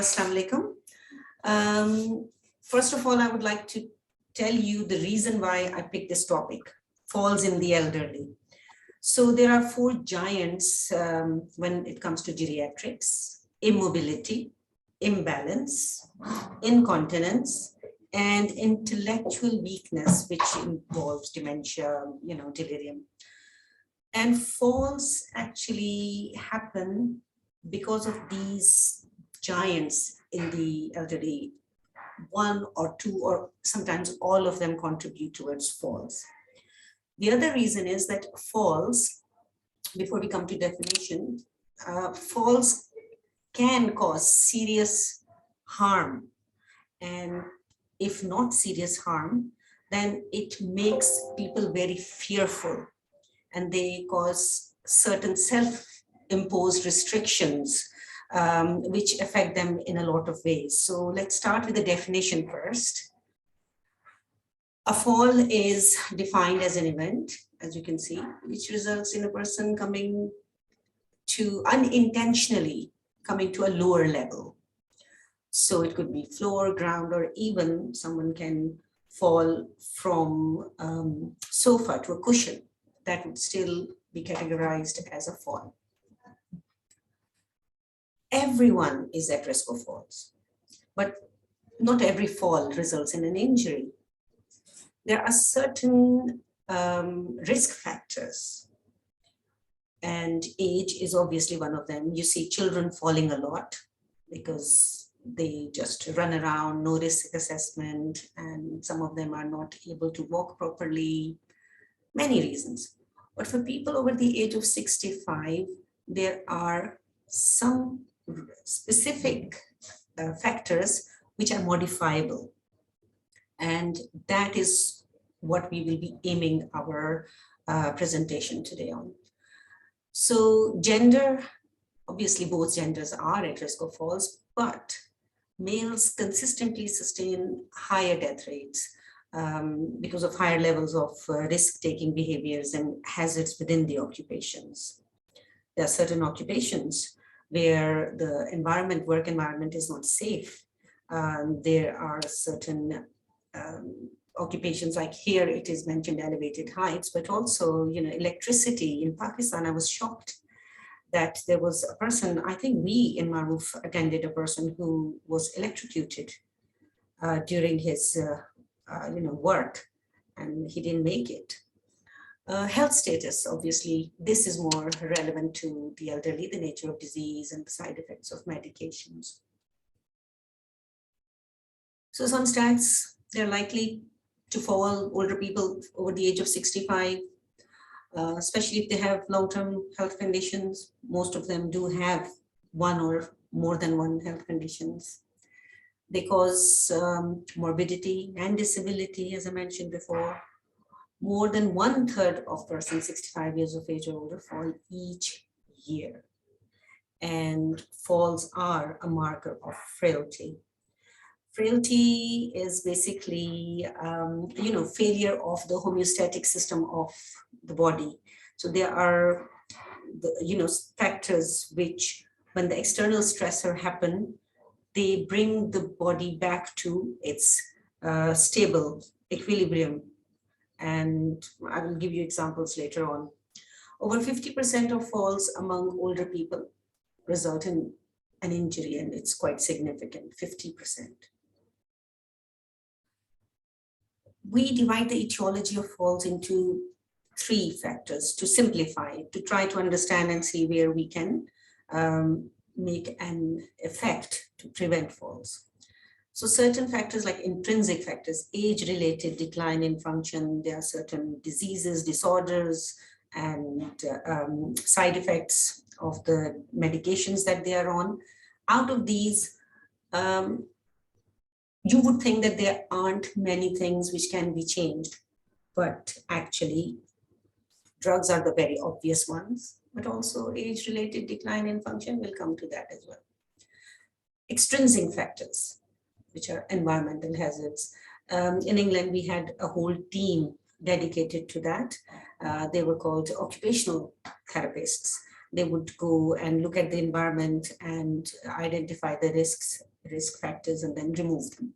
Assalamu alaikum. First of all, I would like to tell you the reason why I picked this topic, falls in the elderly. So there are four giants when it comes to geriatrics: immobility, imbalance, incontinence, and intellectual weakness, which involves dementia, delirium. And falls actually happen because of these giants in the elderly. One or two, or sometimes all of them contribute towards falls. The other reason is that falls, before we come to definition, falls can cause serious harm. And if not serious harm, then it makes people very fearful, and they cause certain self-imposed restrictions which affect them in a lot of ways. So let's start with the definition first. A fall is defined as an event, as you can see, which results in a person unintentionally coming to a lower level. So it could be floor, ground, or even someone can fall from sofa to a cushion. That would still be categorized as a fall. Everyone is at risk of falls, but not every fall results in an injury. There are certain risk factors, and age is obviously one of them. You see children falling a lot because they just run around, no risk assessment, and some of them are not able to walk properly, many reasons. But for people over the age of 65, there are some specific factors which are modifiable. And that is what we will be aiming our presentation today on. So gender, obviously both genders are at risk of falls, but males consistently sustain higher death rates because of higher levels of risk-taking behaviors and hazards within the occupations. There are certain occupations where the work environment is not safe. There are certain occupations, like here it is mentioned elevated heights, but also, electricity. In Pakistan, I was shocked that there was a person, I think we in Maruf attended a person who was electrocuted during his work, and he didn't make it. Health status, obviously, this is more relevant to the elderly, the nature of disease and the side effects of medications. So some stats, they're likely to fall, older people over the age of 65, especially if they have long-term health conditions. Most of them do have one or more than one health conditions. They cause morbidity and disability, as I mentioned before. More than 1/3 of persons 65 years of age or older fall each year. And falls are a marker of frailty. Frailty is basically, failure of the homeostatic system of the body. So there are, factors which, when the external stressor happen, they bring the body back to its stable equilibrium. And I will give you examples later on. Over 50% of falls among older people result in an injury, and it's quite significant, 50%. We divide the etiology of falls into 3 factors to simplify, to try to understand and see where we can make an effect to prevent falls. So certain factors like intrinsic factors, age-related decline in function, there are certain diseases, disorders, and side effects of the medications that they are on. Out of these, you would think that there aren't many things which can be changed, but actually drugs are the very obvious ones, but also age-related decline in function, will come to that as well. Extrinsic factors, which are environmental hazards. In England, we had a whole team dedicated to that. They were called occupational therapists. They would go and look at the environment and identify the risks risk factors and then remove them.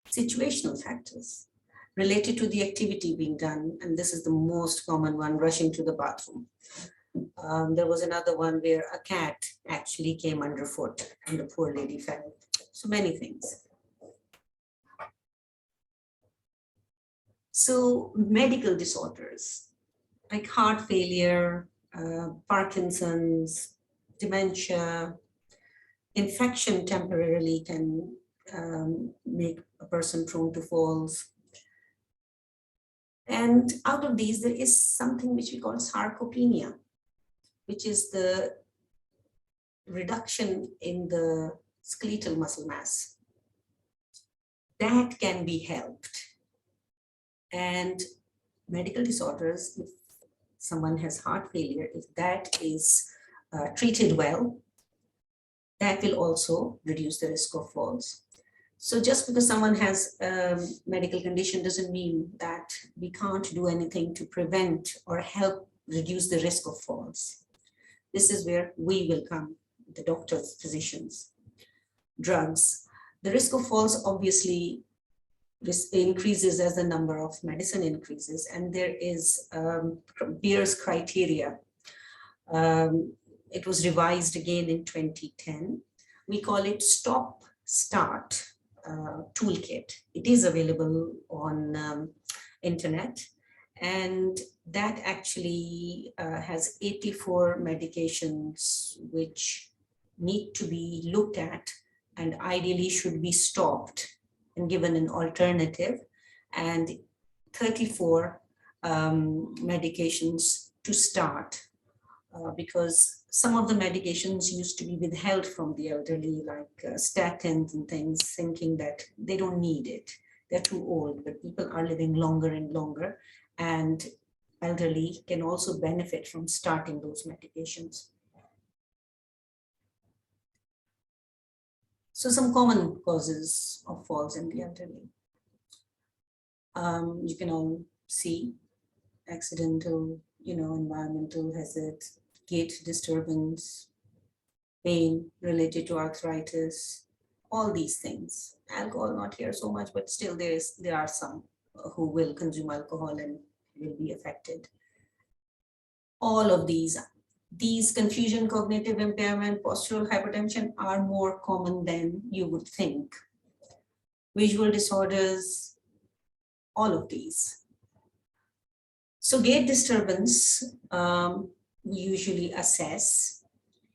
Situational factors related to the activity being done, and this is the most common one, rushing to the bathroom. There was another one where a cat actually came underfoot and the poor lady fell. So many things. So medical disorders like heart failure, Parkinson's, dementia, infection temporarily can make a person prone to falls. And out of these, there is something which we call sarcopenia, which is the reduction in the skeletal muscle mass. That can be helped. And medical disorders, if someone has heart failure, if that is treated well, that will also reduce the risk of falls. So just because someone has a medical condition doesn't mean that we can't do anything to prevent or help reduce the risk of falls. This is where we will come, the doctors, physicians. Drugs. The risk of falls obviously increases as the number of medicine increases, and there is Beer's criteria. It was revised again in 2010. We call it Stop Start Toolkit. It is available on internet, and that actually has 84 medications which need to be looked at and ideally should be stopped and given an alternative, and 34 medications to start. Because some of the medications used to be withheld from the elderly, like statins and things, thinking that they don't need it, they're too old, but people are living longer and longer, and elderly can also benefit from starting those medications. So some common causes of falls in the elderly. You can all see accidental, environmental hazards, gait disturbance, pain related to arthritis, all these things. Alcohol not here so much, but still there are some who will consume alcohol and will be affected. All of these confusion, cognitive impairment, postural hypertension are more common than you would think. Visual disorders, all of these. So gait disturbance, we usually assess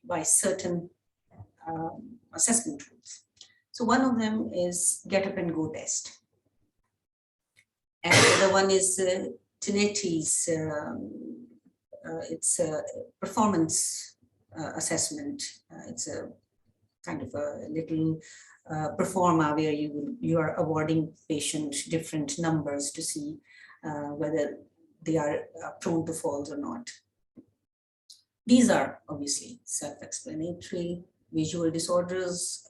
by certain assessment tools. So one of them is get up and go test. And the other one is Tinetti's, it's a performance assessment. It's a kind of a little performa where you are awarding patient different numbers to see whether they are prone to falls or not. These are obviously self-explanatory. Visual disorders,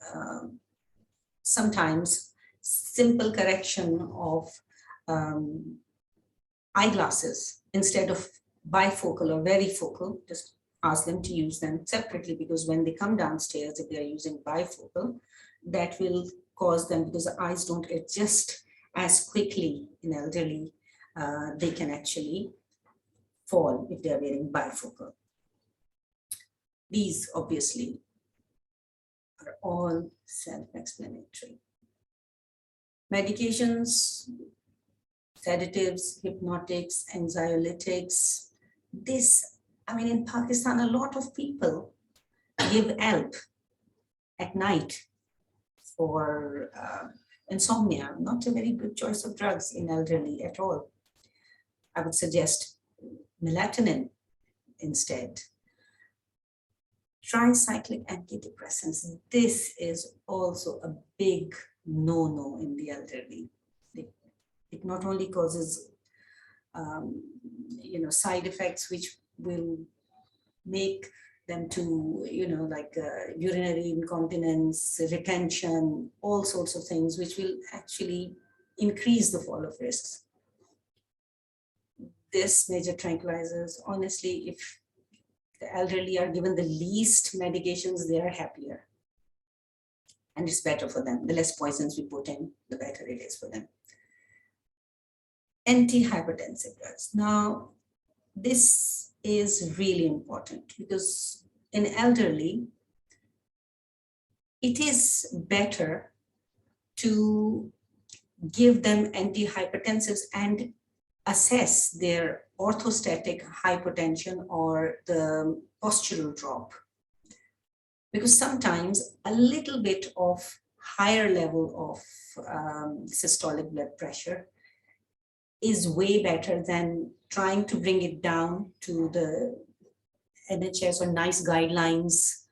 sometimes simple correction of eyeglasses instead of bifocal or varifocal, just ask them to use them separately, because when they come downstairs, if they are using bifocal, that will cause them, because the eyes don't adjust as quickly in elderly, they can actually fall if they are wearing bifocal. These obviously are all self-explanatory. Medications, sedatives, hypnotics, anxiolytics. In Pakistan, a lot of people give help at night for insomnia. Not a very good choice of drugs in elderly at all. I would suggest melatonin instead. Tricyclic antidepressants. This is also a big no-no in the elderly. It not only causes side effects which will make them to, urinary incontinence, retention, all sorts of things, which will actually increase the fall of risks. This major tranquilizers, honestly, if the elderly are given the least medications, they are happier. and it's better for them. The less poisons we put in, the better it is for them. Antihypertensive drugs. Now, this is really important because in elderly, it is better to give them antihypertensives and assess their orthostatic hypotension or the postural drop. Because sometimes a little bit of higher level of systolic blood pressure is way better than trying to bring it down to the NHS or NICE guidelines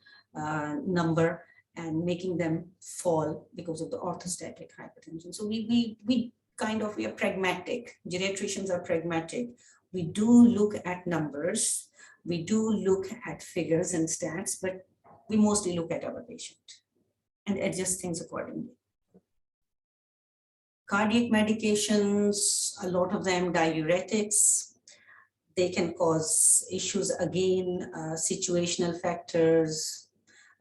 number and making them fall because of the orthostatic hypertension. So we are pragmatic. Geriatricians are pragmatic. We do look at numbers. We do look at figures and stats, but we mostly look at our patient and adjust things accordingly. Cardiac medications, a lot of them diuretics, they can cause issues again, situational factors.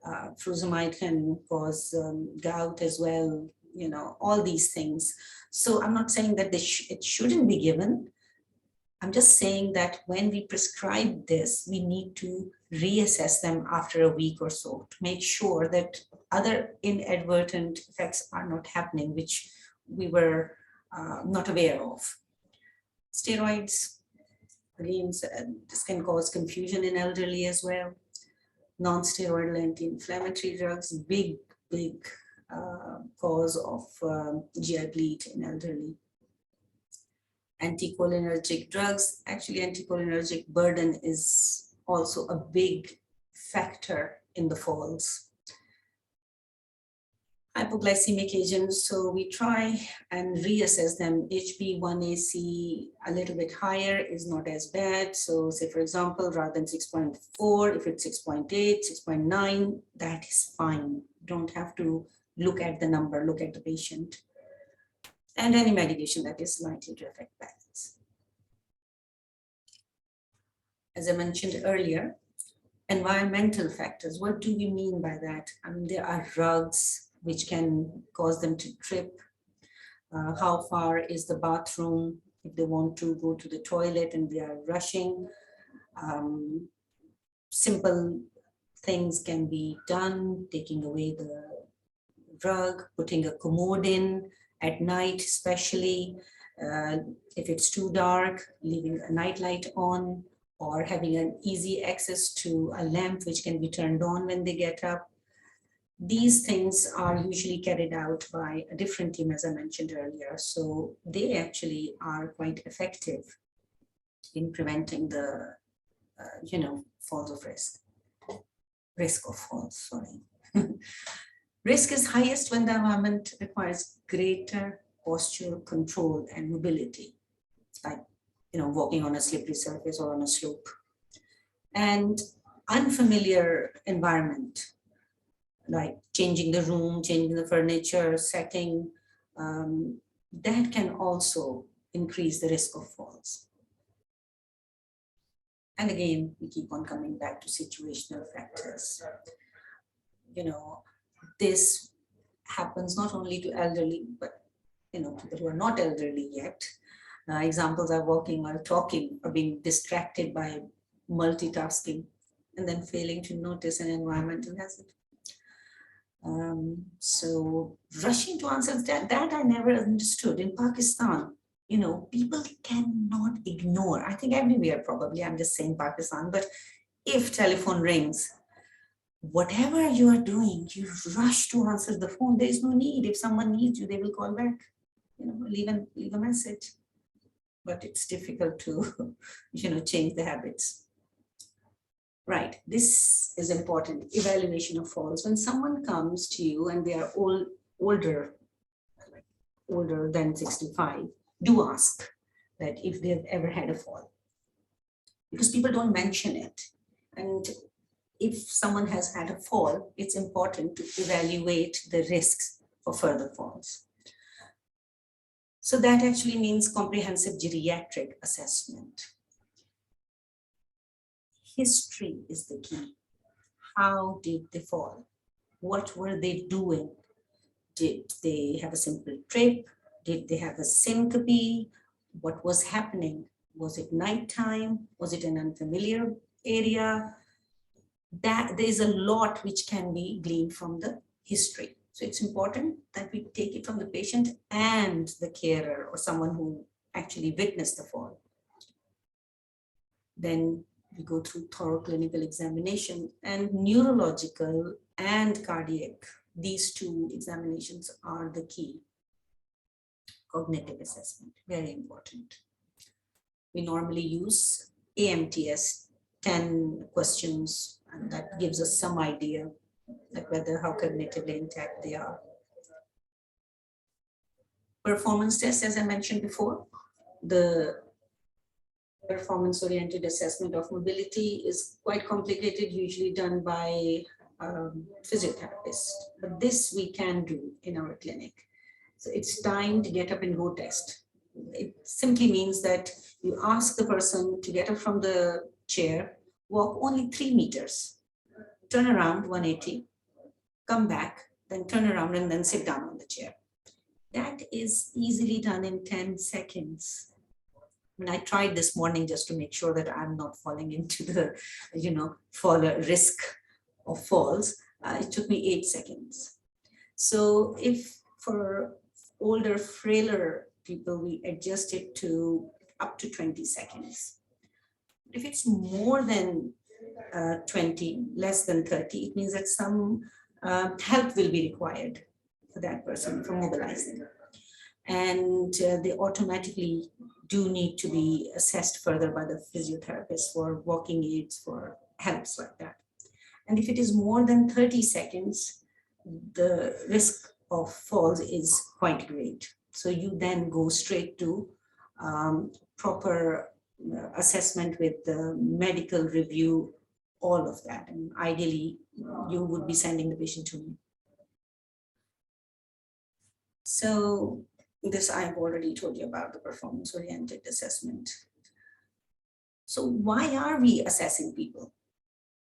Furosemide can cause gout as well, all these things. So I'm not saying that it shouldn't be given. I'm just saying that when we prescribe this, we need to reassess them after a week or so to make sure that other inadvertent effects are not happening, which we were not aware of. Steroids, again, this can cause confusion in elderly as well. Non-steroidal anti-inflammatory drugs, big cause of GI bleed in elderly. Anticholinergic drugs, actually anticholinergic burden is also a big factor in the falls. Hypoglycemic agents, so we try and reassess them. HB1AC a little bit higher is not as bad. So say for example, rather than 6.4, if it's 6.8, 6.9, that is fine. Don't have to look at the number, look at the patient. And any medication that is likely to affect balance. As I mentioned earlier, environmental factors, what do we mean by that? I mean, there are rugs which can cause them to trip. How far is the bathroom if they want to go to the toilet and they are rushing? Simple things can be done, taking away the rug, putting a commode in at night, especially if it's too dark, leaving a night light on, or having an easy access to a lamp which can be turned on when they get up. These things are usually carried out by a different team, as I mentioned earlier. So they actually are quite effective in preventing the, falls of risk of falls, sorry. Risk is highest when the environment requires greater postural control and mobility. It's like, walking on a slippery surface or on a slope. And unfamiliar environment, like changing the room, changing the furniture, setting, that can also increase the risk of falls. And again, we keep on coming back to situational factors. This happens not only to elderly, but people who are not elderly yet. Examples are walking while talking or being distracted by multitasking and then failing to notice an environmental hazard. So rushing to answers, that I never understood. In Pakistan, people cannot ignore. I think everywhere probably, I'm just saying Pakistan, but if telephone rings, whatever you are doing, you rush to answer the phone. There is no need. If someone needs you, they will call back, leave a message. But it's difficult to, change the habits. Right, this is important, evaluation of falls. When someone comes to you and they are older than 65, do ask that if they've ever had a fall. Because people don't mention it. And if someone has had a fall, it's important to evaluate the risks for further falls. So that actually means comprehensive geriatric assessment. History is the key. How did they fall? What were they doing? Did they have a simple trip? Did they have a syncope? What was happening? Was it nighttime? Was it an unfamiliar area? That there is a lot which can be gleaned from the history. So it's important that we take it from the patient and the carer or someone who actually witnessed the fall. Then we go through thorough clinical examination and neurological and cardiac. These two examinations are the key. Cognitive assessment, very important. We normally use AMTS, 10 questions, and that gives us some idea like whether how cognitively intact they are. Performance test, as I mentioned before, the performance-oriented assessment of mobility is quite complicated, usually done by physiotherapists, but this we can do in our clinic. So it's timed get up and go test. It simply means that you ask the person to get up from the chair, walk only 3 meters, turn around 180, come back, then turn around and then sit down on the chair. That is easily done in 10 seconds. And I tried this morning just to make sure that I'm not falling into the, risk of falls. It took me 8 seconds. So if for older, frailer people, we adjust it to up to 20 seconds. If it's more than 20, less than 30, it means that some help will be required for that person for mobilizing. And they automatically do need to be assessed further by the physiotherapist for walking aids, for helps like that. And if it is more than 30 seconds, the risk of falls is quite great. So you then go straight to proper assessment with the medical review, all of that. And ideally, you would be sending the patient to me. So this I've already told you about the performance-oriented assessment. So why are we assessing people,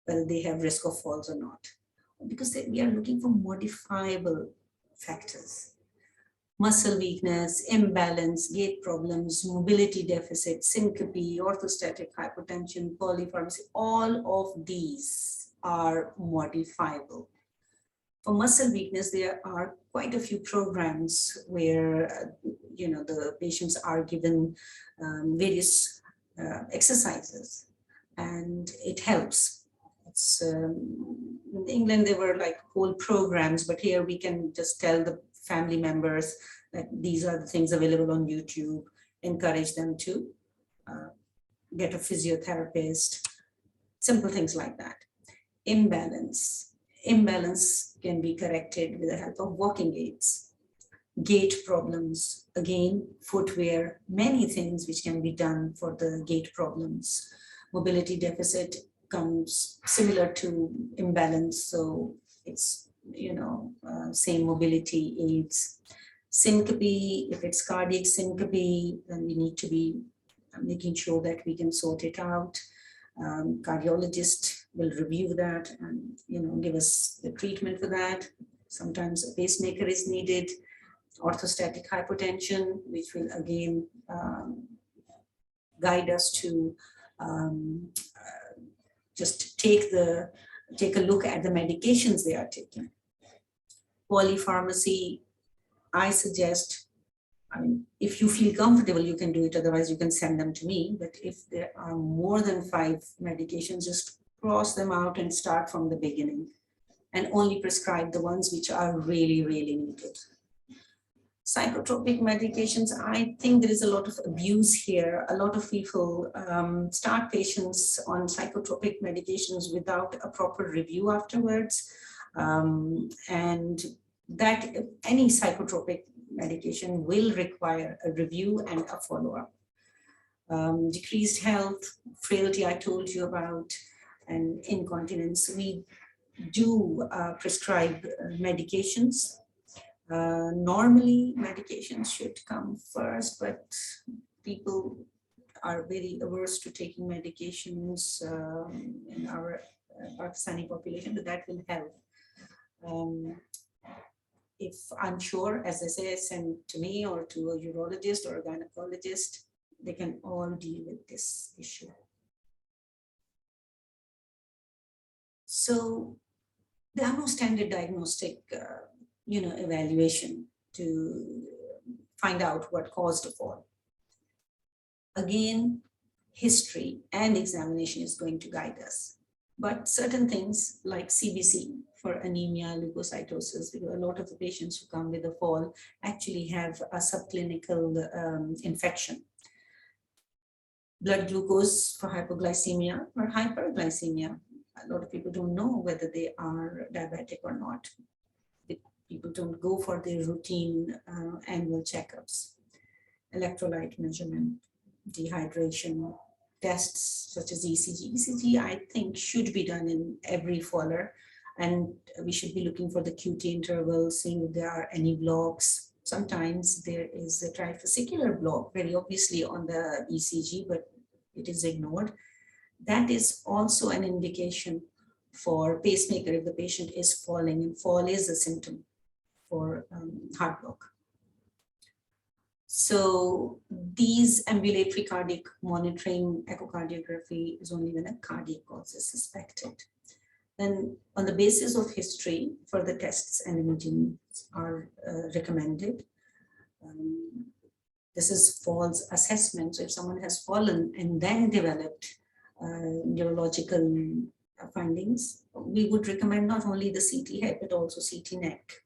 whether they have risk of falls or not? Because we are looking for modifiable factors. Muscle weakness, imbalance, gait problems, mobility deficit, syncope, orthostatic hypotension, polypharmacy, all of these are modifiable. For muscle weakness, there are quite a few programs where the patients are given various exercises, and it helps. It's in England there were like whole programs, but here we can just tell the family members that these are the things available on YouTube. Encourage them to get a physiotherapist. Simple things like that. Imbalance can be corrected with the help of walking aids. Gait problems, again, footwear, many things which can be done for the gait problems. Mobility deficit comes similar to imbalance, so it's, same mobility aids. Syncope, if it's cardiac syncope, then we need to be making sure that we can sort it out. Cardiologist will review that and give us the treatment for that. Sometimes a pacemaker is needed. Orthostatic hypotension, which will again guide us to just take a look at the medications they are taking. Polypharmacy, I suggest, if you feel comfortable, you can do it. Otherwise, you can send them to me. But if there are more than 5 medications, just cross them out and start from the beginning and only prescribe the ones which are really, really needed. Psychotropic medications, I think there is a lot of abuse here. A lot of people start patients on psychotropic medications without a proper review afterwards. And that any psychotropic medication will require a review and a follow-up. Decreased health, frailty I told you about, and incontinence. We do prescribe medications. Normally medications should come first, but people are very averse to taking medications in our Pakistani population, but that will help. if unsure, as I say, send to me or to a urologist or a gynecologist. They can all deal with this issue. So there are no standard diagnostic, evaluation to find out what caused a fall. Again, history and examination is going to guide us. But certain things like CBC for anemia, leukocytosis, because a lot of the patients who come with a fall actually have a subclinical infection. Blood glucose for hypoglycemia or hyperglycemia. A lot of people don't know whether they are diabetic or not. People don't go for their routine annual checkups. Electrolyte measurement, dehydration, tests such as ECG. ECG, I think, should be done in every faller, and we should be looking for the QT interval, seeing if there are any blocks. Sometimes there is a trifascicular block, very obviously on the ECG, but it is ignored. That is also an indication for pacemaker if the patient is falling, and fall is a symptom for heart block. So these ambulatory cardiac monitoring, echocardiography is only when a cardiac cause is suspected. Then on the basis of history, further tests and imaging are recommended. This is falls assessment. So if someone has fallen and then developed neurological findings, we would recommend not only the CT head, but also CT neck.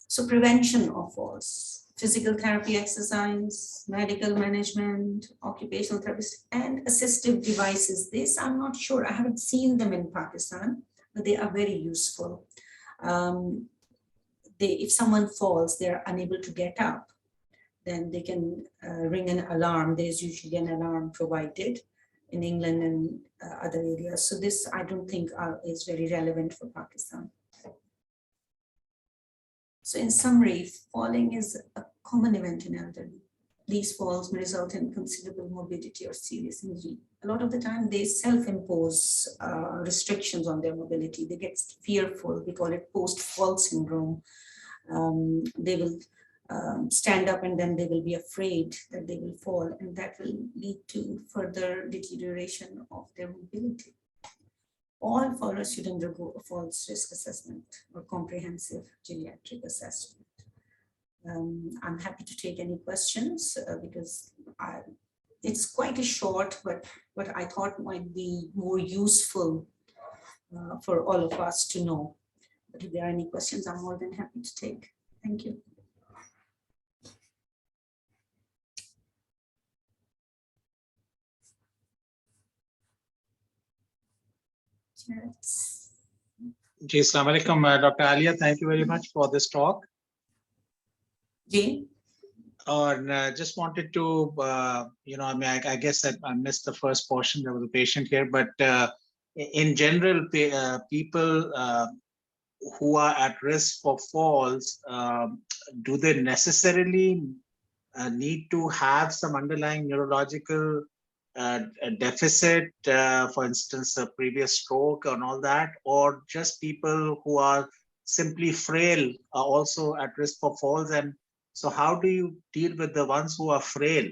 So prevention of falls, physical therapy, exercise, medical management, occupational therapist, and assistive devices. This I'm not sure, I haven't seen them in Pakistan, but they are very useful. If someone falls, they're unable to get up, then they can ring an alarm. There's usually an alarm provided in England and other areas. So this I don't think is very relevant for Pakistan. So in summary, falling is a common event in elderly. These falls may result in considerable morbidity or serious injury. A lot of the time they self-impose restrictions on their mobility. They get fearful, we call it post-fall syndrome. They will stand up and then they will be afraid that they will fall, and that will lead to further deterioration of their mobility. All fallers should undergo a falls risk assessment or comprehensive geriatric assessment. I'm happy to take any questions because it's quite a short, but what I thought might be more useful for all of us to know. But if there are any questions, I'm more than happy to take. Thank you. Yes. Ji, Assalamu alaikum, Dr. Aliya. Thank you very much for this talk. Ji? Just wanted to, I guess that I missed the first portion. There was a patient here, but in general, people who are at risk for falls, do they necessarily need to have some underlying neurological deficit, for instance, a previous stroke and all that, or just people who are simply frail are also at risk for falls? And so how do you deal with the ones who are frail?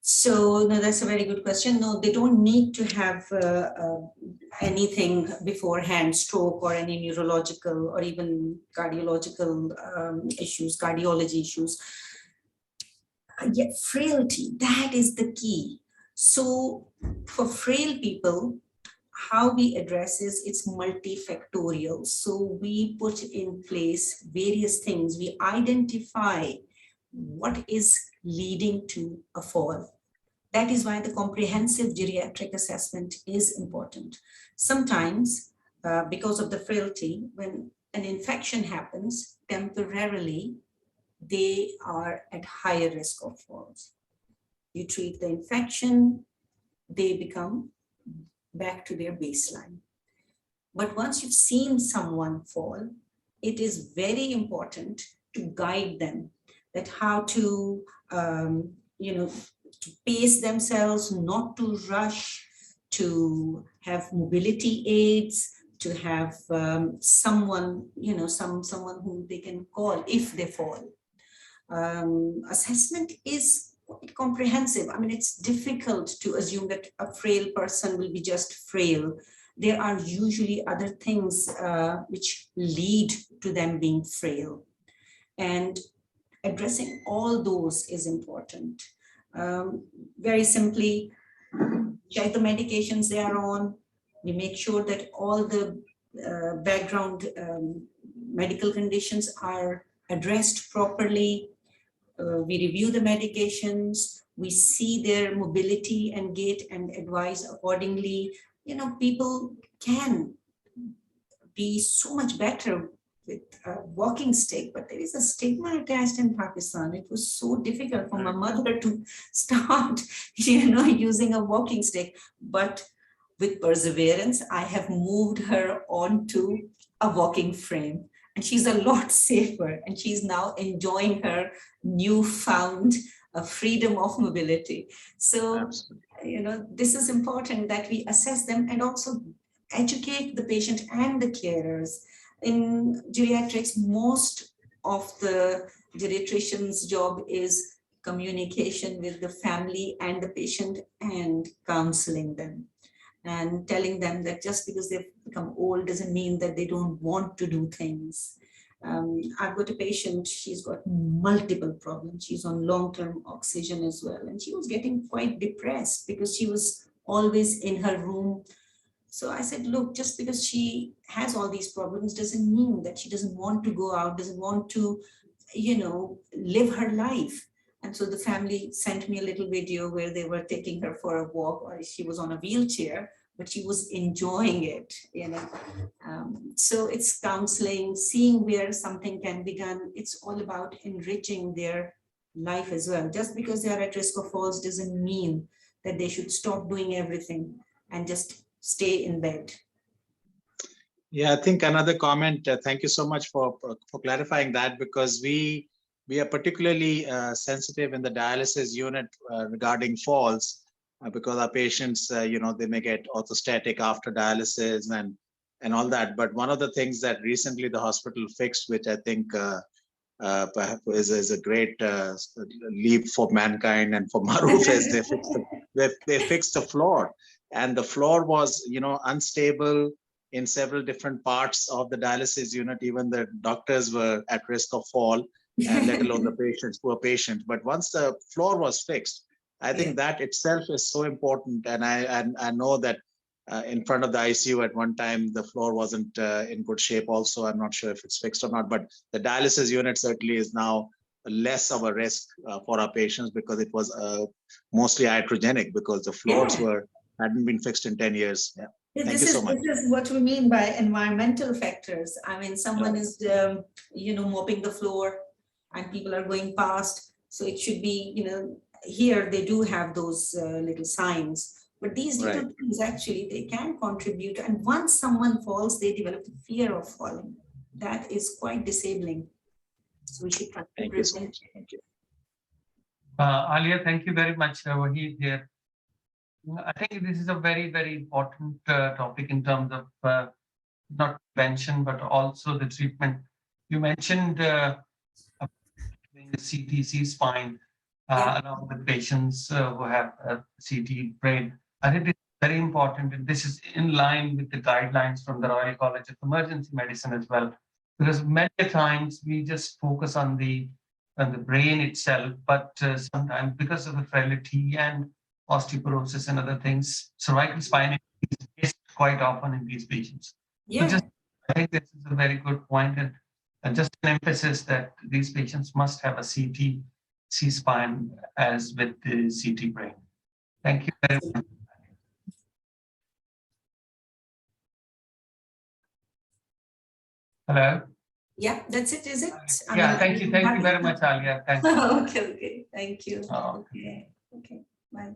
So no, that's a very good question. No, they don't need to have anything beforehand, stroke or any neurological or even cardiological issues, cardiology issues. Yet frailty, that is the key. So for frail people, how we address is it's multifactorial. So we put in place various things. We identify what is leading to a fall. That is why the comprehensive geriatric assessment is important. Sometimes, because of the frailty, when an infection happens, temporarily, they are at higher risk of falls. You treat the infection, they become back to their baseline. But once you've seen someone fall, it is very important to guide them that how to, to pace themselves, not to rush, to have mobility aids, to have someone, someone who they can call if they fall. Assessment is quite comprehensive. I mean, it's difficult to assume that a frail person will be just frail. There are usually other things which lead to them being frail. And addressing all those is important. Very simply, check the medications they are on. We make sure that all the background medical conditions are addressed properly. We review the medications, we see their mobility and gait and advise accordingly. People can be so much better with a walking stick, but there is a stigma attached in Pakistan. It was so difficult for my mother to start, using a walking stick. But with perseverance, I have moved her onto a walking frame, and she's a lot safer, and she's now enjoying her newfound freedom of mobility. So, Absolutely. this is important that we assess them and also educate the patient and the carers. In geriatrics, most of the geriatrician's job is communication with the family and the patient and counseling them and telling them that just because they've become old doesn't mean that they don't want to do things. I've got a patient, she's got multiple problems. She's on long-term oxygen as well. And she was getting quite depressed because she was always in her room. So I said, look, just because she has all these problems doesn't mean that she doesn't want to go out, doesn't want to, live her life. And so the family sent me a little video where they were taking her for a walk, or she was on a wheelchair, but she was enjoying it, So it's counseling, seeing where something can be done. It's all about enriching their life as well. Just because they are at risk of falls doesn't mean that they should stop doing everything and just stay in bed. Yeah, I think another comment. Thank you so much for clarifying that, because we are particularly sensitive in the dialysis unit regarding falls, because our patients, they may get orthostatic after dialysis and all that. But one of the things that recently the hospital fixed, which I think perhaps is a great leap for mankind and for Maruf, is they fixed the floor, and the floor was unstable in several different parts of the dialysis unit. Even the doctors were at risk of fall, and let alone the patients, poor patients. But once the floor was fixed, I think that itself is so important. And I know that in front of the ICU at one time, the floor wasn't in good shape also. I'm not sure if it's fixed or not, but the dialysis unit certainly is now less of a risk for our patients, because it was mostly iatrogenic, because the floors hadn't been fixed in 10 years. Yeah. Thank you so much. This is what we mean by environmental factors. I mean, someone is, mopping the floor and people are going past. So it should be, here they do have those little signs. But these little things, actually, they can contribute. And once someone falls, they develop the fear of falling. That is quite disabling. So we should try to prevent. Thank you. Aliya, thank you very much. Wahid here. I think this is a very, very important topic in terms of not prevention, but also the treatment. You mentioned the CT C-spine along with patients who have CT brain. I think it's very important, and this is in line with the guidelines from the Royal College of Emergency Medicine as well, because many times we just focus on the brain itself, but sometimes because of the frailty and osteoporosis and other things, cervical spine is missed quite often in these patients. So I think this is a very good point, and just an emphasis that these patients must have a CT C-spine as with the CT brain. Thank you very much. Hello? Yeah, that's it, is it? Thank you very much, Aliya. Thank you. Okay, thank you. Oh. Okay, bye.